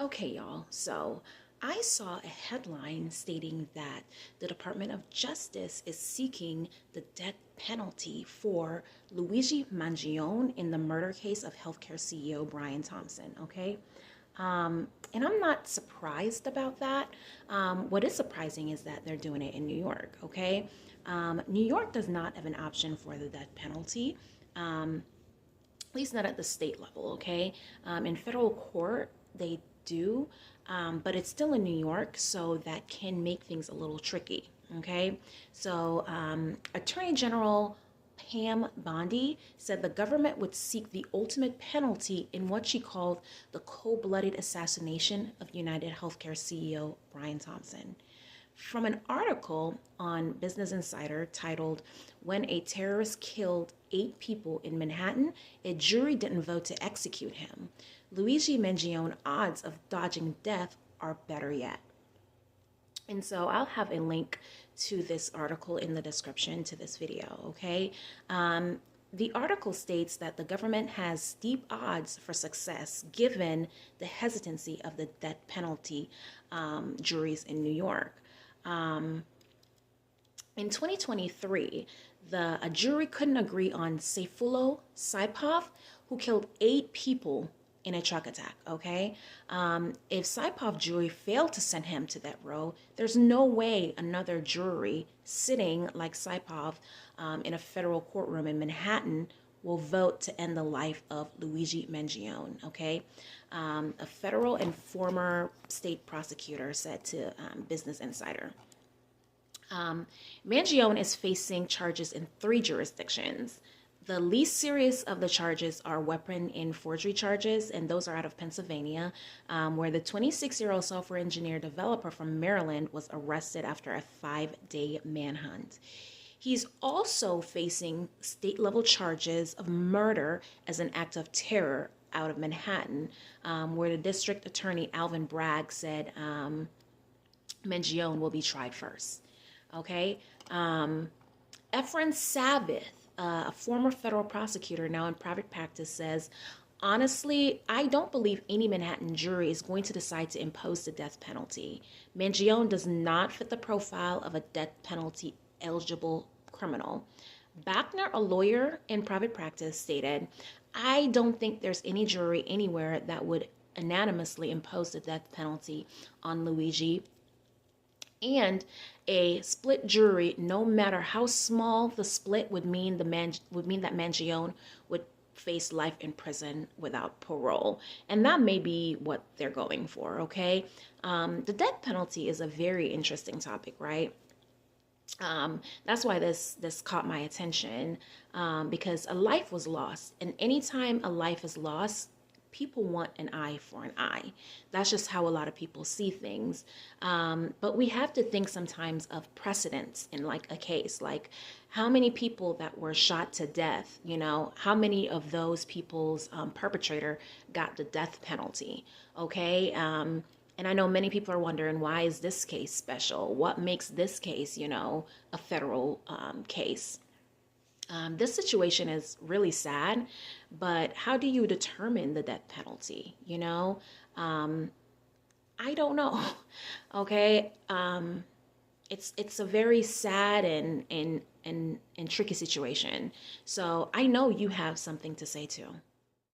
Okay, y'all. So I saw a headline stating that the Department of Justice is seeking the death penalty for Luigi Mangione in the murder case of healthcare CEO Brian Thompson. Okay. And I'm not surprised about that. What is surprising is that they're doing it in New York. Okay. New York does not have an option for the death penalty. At least not at the state level, okay? In federal court, they do, but it's still in New York, so that can make things a little tricky, okay? So, Attorney General Pambondi said the government would seek the ultimate penalty in what she called the cold-blooded assassination of United Healthcare CEO Brian Thompson. From an article on Business Insider titled, When a Terrorist Killed 8 People in Manhattan, a Jury Didn't Vote to Execute Him, Luigi Mangione odds of dodging death are better yet. And so I'll have a link to this article in the description to this video, okay? The article states that the government has steep odds for success given the hesitancy of the death penalty juries in New York. In 2023, a jury couldn't agree on Sayfullo Saipov, who killed 8 people in a truck attack, okay? If Saipov jury failed to send him to that row, there's no way another jury sitting like Saipov in a federal courtroom in Manhattan will vote to end the life of Luigi Mangione, okay? A federal and former state prosecutor said to Business Insider. Mangione is facing charges in 3 jurisdictions. The least serious of the charges are weapon and forgery charges, and those are out of Pennsylvania, where the 26-year-old software engineer developer from Maryland was arrested after a 5-day manhunt. He's also facing state-level charges of murder as an act of terror out of Manhattan, where the district attorney Alvin Bragg said Mangione will be tried first. Okay? Efren Sabbath, a former federal prosecutor now in private practice, says, honestly, I don't believe any Manhattan jury is going to decide to impose the death penalty. Mangione does not fit the profile of a death penalty eligible criminal. Bachner, a lawyer in private practice, stated, I don't think there's any jury anywhere that would unanimously impose the death penalty on Luigi. And a split jury, no matter how small the split, would mean that Mangione would face life in prison without parole. And that may be what they're going for, okay? The death penalty is a very interesting topic, right? That's why this caught my attention, because a life was lost. And anytime a life is lost, people want an eye for an eye. That's just how a lot of people see things. But we have to think sometimes of precedents in like a case, like how many people that were shot to death, you know, how many of those people's perpetrator got the death penalty, okay? And I know many people are wondering, why is this case special? What makes this case, you know, a federal case? This situation is really sad, but how do you determine the death penalty? You know, I don't know. Okay, it's a very sad and tricky situation. So I know you have something to say too.